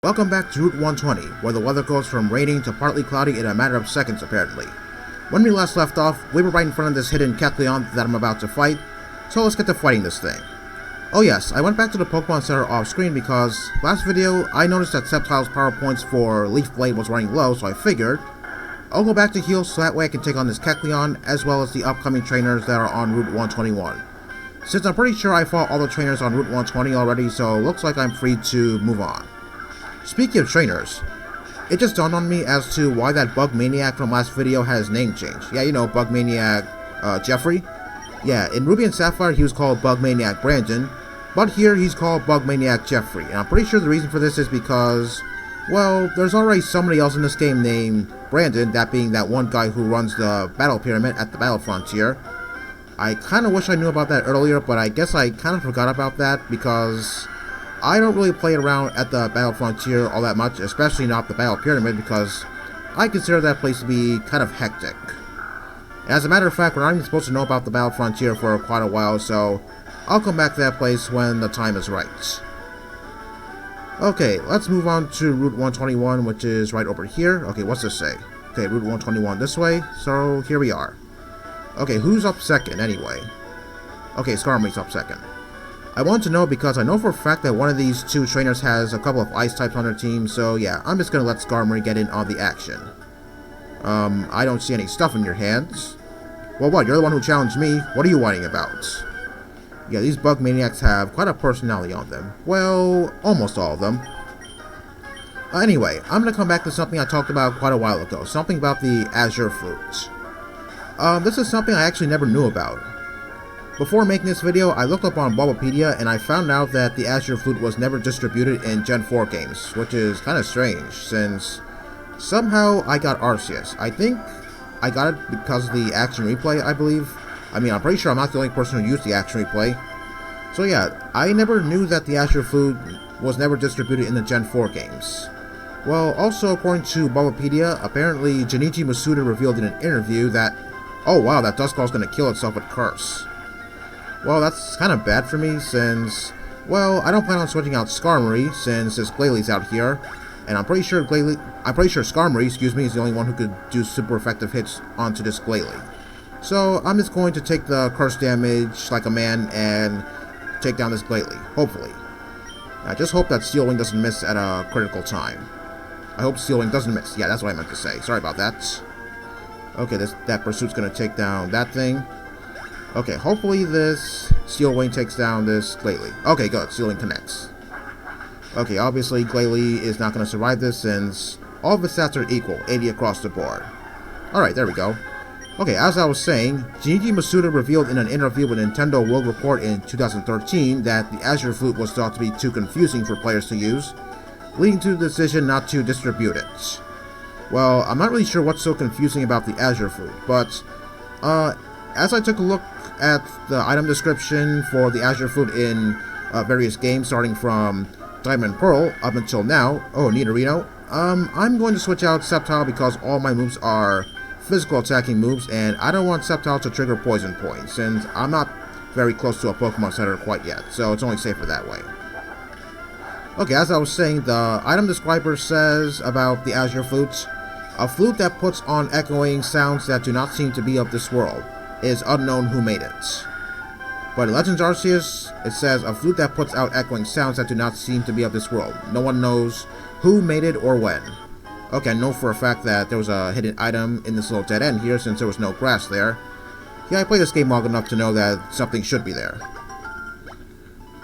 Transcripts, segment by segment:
Welcome back to Route 120, where the weather goes from raining to partly cloudy in a matter of seconds apparently. When we last left off, we were right in front of this hidden Kecleon that I'm about to fight, so let's get to fighting this thing. Oh yes, I went back to the Pokemon Center off screen because last video I noticed that Sceptile's power points for Leaf Blade was running low, so I figured I'll go back to heal so that way I can take on this Kecleon as well as the upcoming trainers that are on Route 121. Since I'm pretty sure I fought all the trainers on Route 120 already, so looks like I'm free to move on. Speaking of trainers, it just dawned on me as to why that Bug Maniac from last video had his name changed. Yeah, you know, Bug Maniac Jeffrey. Yeah, in Ruby and Sapphire he was called Bug Maniac Brandon, but here he's called Bug Maniac Jeffrey. And I'm pretty sure the reason for this is because, well, there's already somebody else in this game named Brandon, that being that one guy who runs the Battle Pyramid at the Battle Frontier. I kind of wish I knew about that earlier, but I guess I kind of forgot about that because I don't really play around at the Battle Frontier all that much, especially not the Battle Pyramid, because I consider that place to be kind of hectic. As a matter of fact, we're not even supposed to know about the Battle Frontier for quite a while, so I'll come back to that place when the time is right. Okay, let's move on to Route 121, which is right over here. Okay, what's this say? Okay, Route 121 this way, so here we are. Okay, who's up second anyway? Okay, Skarmory's up second. I want to know because I know for a fact that one of these two trainers has a couple of ice types on their team, so yeah, I'm just gonna let Skarmory get in on the action. I don't see any stuff in your hands. Well, what, you're the one who challenged me? What are you whining about? Yeah, these Bug Maniacs have quite a personality on them. Well, almost all of them. Anyway, I'm gonna come back to something I talked about quite a while ago, something about the Azure Flute. This is something I actually never knew about. Before making this video, I looked up on Bulbapedia and I found out that the Azure Flute was never distributed in Gen 4 games, which is kind of strange, since somehow I got Arceus. I think I got it because of the action replay, I believe. I mean, I'm pretty sure I'm not the only person who used the action replay. So yeah, I never knew that the Azure Flute was never distributed in the Gen 4 games. Well, also according to Bulbapedia, apparently Junichi Masuda revealed in an interview that, oh wow, that Duskull's gonna kill itself with Curse. Well, that's kind of bad for me since, well, I don't plan on switching out Skarmory since this Glalie out here, and I'm pretty sure Skarmory, is the only one who could do super effective hits onto this Glalie. So I'm just going to take the curse damage like a man and take down this Glalie, hopefully. I just hope that Steel Wing doesn't miss at a critical time. I hope Steel Wing doesn't miss. Yeah, that's what I meant to say. Sorry about that. Okay, that Pursuit's gonna take down that thing. Okay, hopefully this Steel Wing takes down this Glalie. Okay, good. Steel Wing connects. Okay, obviously Glalie is not going to survive this since all of the stats are equal, 80 across the board. Alright, there we go. Okay, as I was saying, Junichi Masuda revealed in an interview with Nintendo World Report in 2013 that the Azure Flute was thought to be too confusing for players to use, leading to the decision not to distribute it. Well, I'm not really sure what's so confusing about the Azure Flute, but as I took a look at the item description for the Azure Flute in various games, starting from Diamond and Pearl up until now. Oh, Nidorino. I'm going to switch out Sceptile because all my moves are physical attacking moves, and I don't want Sceptile to trigger poison points, since I'm not very close to a Pokemon Center quite yet, so it's only safer that way. Okay, as I was saying, the item describer says about the Azure Flute, a flute that puts on echoing sounds that do not seem to be of this world. It is unknown who made it. But in Legends Arceus, it says a flute that puts out echoing sounds that do not seem to be of this world. No one knows who made it or when. Okay, I know for a fact that there was a hidden item in this little dead end here since there was no grass there. Yeah, I played this game long enough to know that something should be there.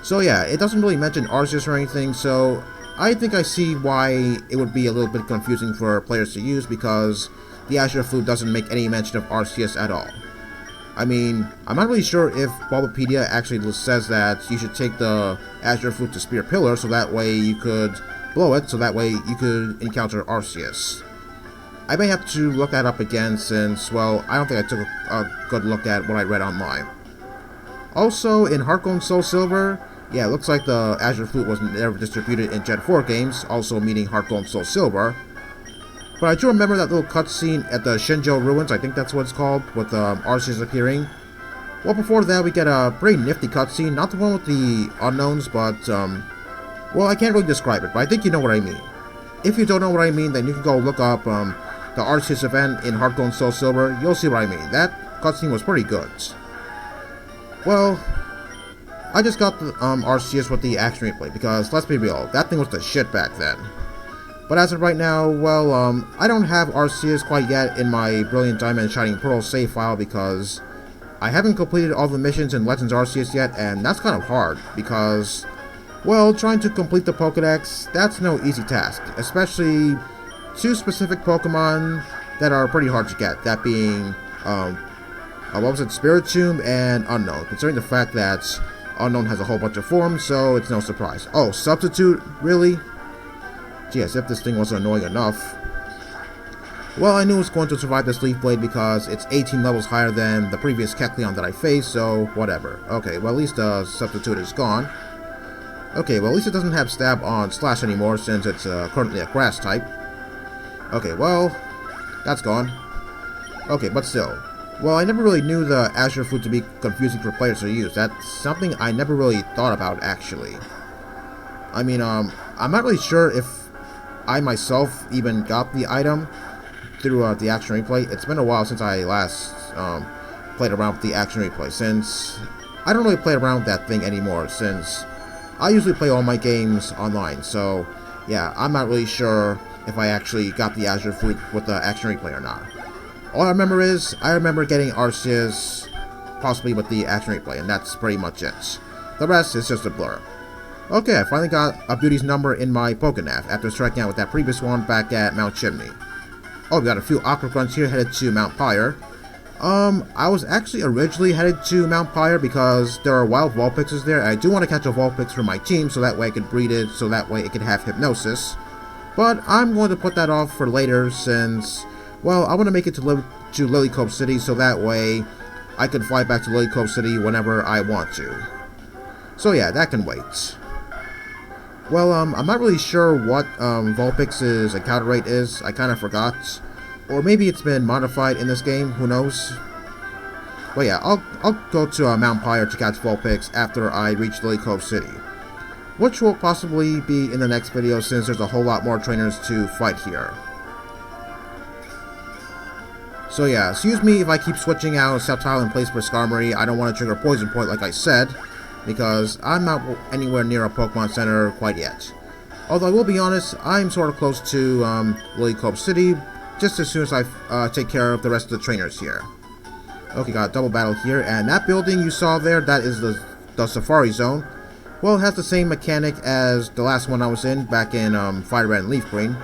So yeah, it doesn't really mention Arceus or anything, so I think I see why it would be a little bit confusing for players to use because the Azure Flute doesn't make any mention of Arceus at all. I mean, I'm not really sure if Bulbapedia actually says that you should take the Azure Flute to Spear Pillar so that way you could blow it, so that way you could encounter Arceus. I may have to look that up again since, well, I don't think I took a good look at what I read online. Also, in Heart Gold and Soul Silver, yeah, it looks like the Azure Flute was never distributed in Gen 4 games, also meaning Heart Gold and Soul Silver. But I do remember that little cutscene at the Shinjo Ruins, I think that's what it's called, with Arceus appearing. Well, before that, we get a pretty nifty cutscene, not the one with the unknowns, but Well, I can't really describe it, but I think you know what I mean. If you don't know what I mean, then you can go look up the Arceus event in Heart Gold and Soul Silver. You'll see what I mean. That cutscene was pretty good. Well, I just got the Arceus with the action replay because, let's be real, that thing was the shit back then. But as of right now, well, I don't have Arceus quite yet in my Brilliant Diamond and Shining Pearl save file because I haven't completed all the missions in Legends Arceus yet, and that's kind of hard because, well, trying to complete the Pokédex, that's no easy task, especially 2 specific Pokemon that are pretty hard to get, that being, what was it, Spiritomb and Unknown, considering the fact that Unknown has a whole bunch of forms, so it's no surprise. Oh, Substitute? Really? Gee, as if this thing wasn't annoying enough. Well, I knew it was going to survive this Leaf Blade because it's 18 levels higher than the previous Kecleon that I faced, so whatever. Okay, well at least the Substitute is gone. Okay, well at least it doesn't have Stab on Slash anymore since it's currently a Grass type. Okay, well, that's gone. Okay, but still. Well, I never really knew the Azure Flute to be confusing for players to use. That's something I never really thought about, actually. I mean, I'm not really sure if I myself even got the item through the action replay. It's been a while since I last played around with the action replay, since I don't really play around with that thing anymore, since I usually play all my games online. So, yeah, I'm not really sure if I actually got the Azure Flute with the action replay or not. All I remember is, I remember getting Arceus possibly with the action replay, and that's pretty much it. The rest is just a blur. Okay, I finally got a Beauty's number in my Pokénav after striking out with that previous one back at Mount Chimney. Oh, we got a few Aqua Grunts here headed to Mount Pire. I was actually originally headed to Mount Pire because there are wild Vulpixes there. I do want to catch a Vulpix for my team so that way I could breed it, so that way it could have Hypnosis. But I'm going to put that off for later since, well, I want to make it to Lilycove City so that way I can fly back to Lilycove City whenever I want to. So yeah, that can wait. Well, I'm not really sure what Vulpix's encounter rate is. I kind of forgot. Or maybe it's been modified in this game, who knows. But yeah, I'll go to Mount Pire to catch Vulpix after I reach Lilycove City, which will possibly be in the next video since there's a whole lot more trainers to fight here. So yeah, excuse me if I keep switching out Sceptile in place for Skarmory. I don't want to trigger Poison Point like I said, because I'm not anywhere near a Pokemon Center quite yet. Although I will be honest, I'm sort of close to Lilycove City, just as soon as I take care of the rest of the trainers here. Okay, got a double battle here, and that building you saw there, that is the Safari Zone. Well, it has the same mechanic as the last one I was in, back in FireRed and Leaf Green.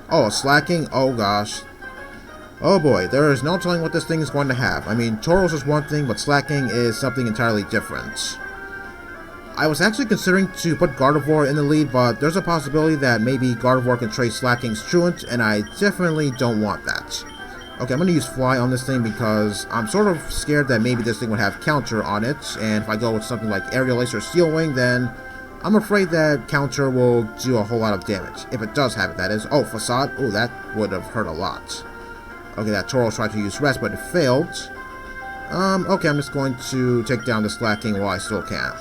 Oh, slacking? Oh gosh. Oh boy, there is no telling what this thing is going to have. I mean, Tauros is one thing, but slacking is something entirely different. I was actually considering to put Gardevoir in the lead, but there's a possibility that maybe Gardevoir can trade Slacking's Truant, and I definitely don't want that. Okay, I'm going to use Fly on this thing because I'm sort of scared that maybe this thing would have Counter on it, and if I go with something like Aerial Ace or Steel Wing, then I'm afraid that Counter will do a whole lot of damage. If it does have it, that is. Oh, Facade. Oh, that would have hurt a lot. Okay, that Tauros tried to use Rest, but it failed. Okay, I'm just going to take down the Slacking while I still can,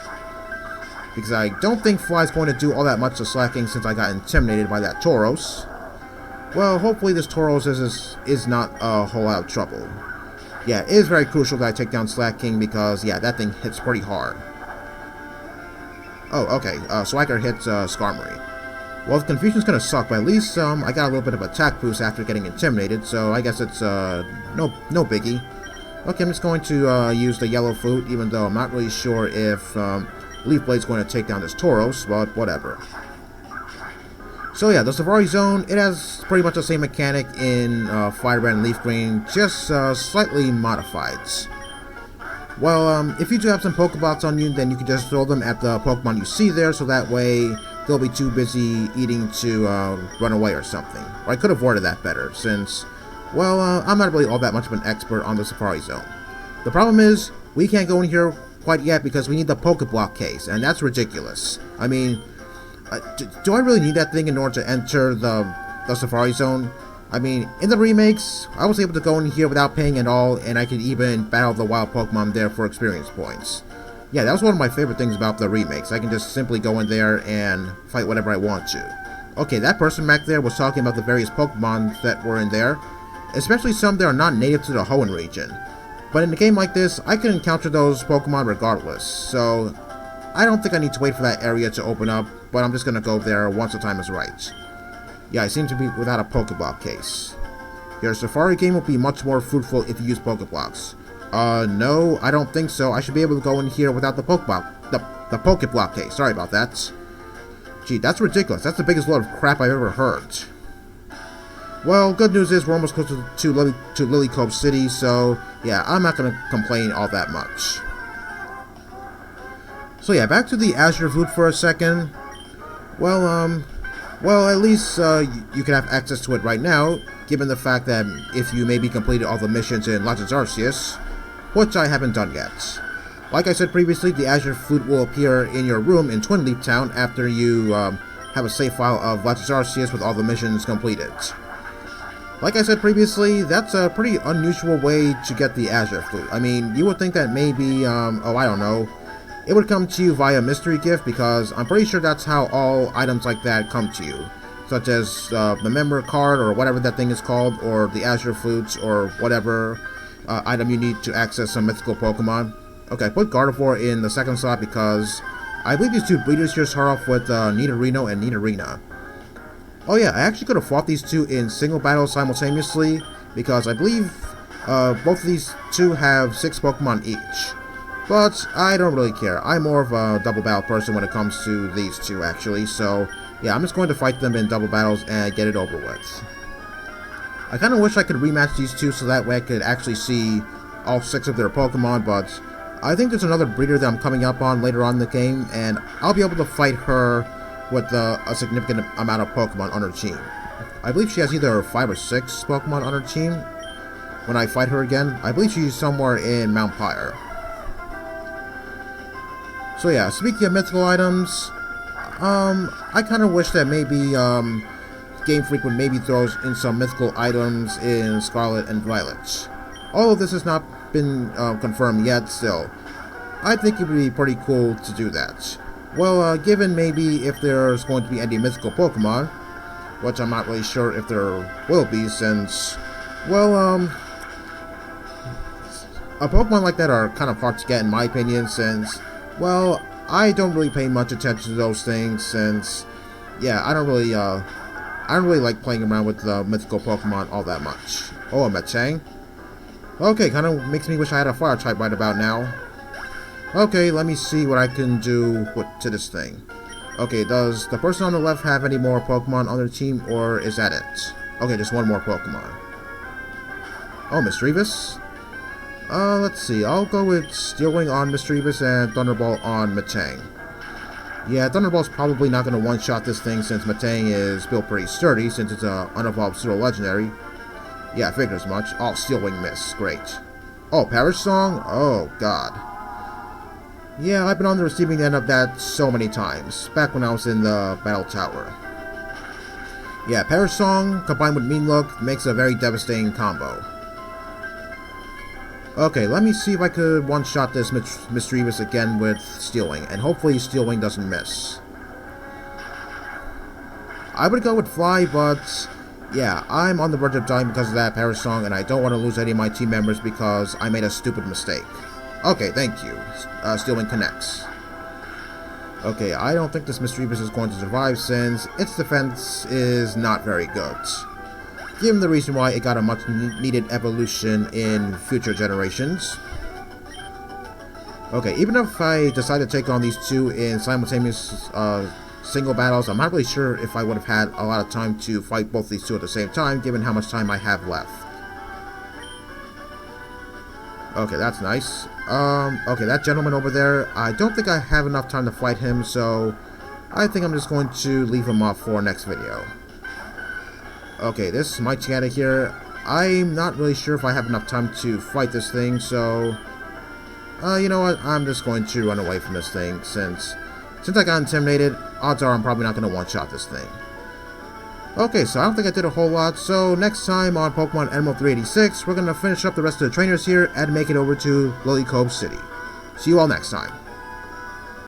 because I don't think Fly's going to do all that much to Slacking since I got intimidated by that Tauros. Well, hopefully this Tauros is not a whole lot of trouble. Yeah, it is very crucial that I take down Slacking because, yeah, that thing hits pretty hard. Oh, okay, Swagger hits Skarmory. Well, the confusion's gonna suck, but at least I got a little bit of attack boost after getting intimidated, so I guess it's no biggie. Okay, I'm just going to use the Yellow Flute, even though I'm not really sure if Leaf Blade's going to take down this Tauros, but whatever. So yeah, the Safari Zone, it has pretty much the same mechanic in FireRed and Leaf Green, just slightly modified. Well, if you do have some Pokeblocks on you, then you can just throw them at the Pokemon you see there, so that way they'll be too busy eating to run away or something. Or I could have worded that better, since, well, I'm not really all that much of an expert on the Safari Zone. The problem is, we can't go in here quite yet because we need the Pokéblock Case, and that's ridiculous. I mean, do I really need that thing in order to enter the Safari Zone? I mean, in the remakes, I was able to go in here without paying at all, and I could even battle the wild Pokemon there for experience points. Yeah, that was one of my favorite things about the remakes. I can just simply go in there and fight whatever I want to. Okay, that person back there was talking about the various Pokemon that were in there, especially some that are not native to the Hoenn region. But in a game like this, I can encounter those Pokemon regardless, so I don't think I need to wait for that area to open up, but I'm just gonna go there once the time is right. Yeah, I seem to be without a Pokéblock case. Your Safari game will be much more fruitful if you use Pokéblocks. No, I don't think so. I should be able to go in here without the Pokéblock case. Sorry about that. Gee, that's ridiculous. That's the biggest load of crap I've ever heard. Well, good news is we're almost close to Lily Cove City, so yeah, I'm not gonna complain all that much. So yeah, back to the Azure Flute for a second. Well, at least you can have access to it right now, given the fact that if you maybe completed all the missions in Legends Arceus, which I haven't done yet. Like I said previously, the Azure Flute will appear in your room in Twin Leap Town after you have a save file of Legends Arceus with all the missions completed. Like I said previously, that's a pretty unusual way to get the Azure Flute. I mean, you would think that maybe, I don't know, it would come to you via mystery gift, because I'm pretty sure that's how all items like that come to you. Such as the member card, or whatever that thing is called, or the Azure Flutes, or whatever item you need to access some mythical Pokemon. Okay, put Gardevoir in the second slot because I believe these two breeders here start off with Nidorino and Nidorina. Oh yeah, I actually could have fought these two in single battles simultaneously, because I believe both of these two have 6 Pokemon each. But I don't really care. I'm more of a double battle person when it comes to these two, actually, so yeah, I'm just going to fight them in double battles and get it over with. I kind of wish I could rematch these two so that way I could actually see all 6 of their Pokemon, but I think there's another breeder that I'm coming up on later on in the game, and I'll be able to fight her with a significant amount of Pokemon on her team. I believe she has either 5 or 6 Pokemon on her team when I fight her again. I believe she's somewhere in Mount Pire. So yeah, speaking of mythical items, I kind of wish that maybe Game Freak would maybe throw in some mythical items in Scarlet and Violet. Although this has not been confirmed yet, still, I think it would be pretty cool to do that. Well, given maybe if there's going to be any mythical Pokemon, which I'm not really sure if there will be, since, well, a Pokemon like that are kind of hard to get in my opinion, since, well, I don't really pay much attention to those things, since, yeah, I don't really like playing around with the mythical Pokemon all that much. Oh, a Metang? Okay, kind of makes me wish I had a fire type right about now. Okay, let me see what I can do to this thing. Okay, does the person on the left have any more Pokemon on their team, or is that it? Okay, just one more Pokemon. Oh, Misdreavus? Let's see, I'll go with Steel Wing on Misdreavus and Thunderbolt on Metang. Yeah, Thunderbolt's probably not going to one-shot this thing since Metang is built pretty sturdy since it's an unevolved pseudo-legendary. Yeah, I figured as much. Oh, Steel Wing miss. Great. Oh, Perish Song? Oh, God. Yeah, I've been on the receiving end of that so many times, back when I was in the Battle Tower. Yeah, Perish Song combined with Mean Look makes a very devastating combo. Okay, let me see if I could one-shot this Misdreavus again with Steel Wing, and hopefully Steel Wing doesn't miss. I would go with Fly, but yeah, I'm on the verge of dying because of that Perish Song, and I don't want to lose any of my team members because I made a stupid mistake. Okay, thank you. Steel Wing connects. Okay, I don't think this Misdreavus is going to survive since its defense is not very good, given the reason why it got a much needed evolution in future generations. Okay, even if I decide to take on these two in simultaneous single battles, I'm not really sure if I would have had a lot of time to fight both these two at the same time, given how much time I have left. Okay, that's nice. Okay, that gentleman over there, I don't think I have enough time to fight him, so I think I'm just going to leave him off for next video. Okay, this is my Chiata here. I'm not really sure if I have enough time to fight this thing, so you know what, I'm just going to run away from this thing, since I got intimidated, odds are I'm probably not going to one-shot this thing. Okay, so I don't think I did a whole lot, so next time on Pokemon Emerald 386, we're going to finish up the rest of the trainers here and make it over to Lily Cove City. See you all next time.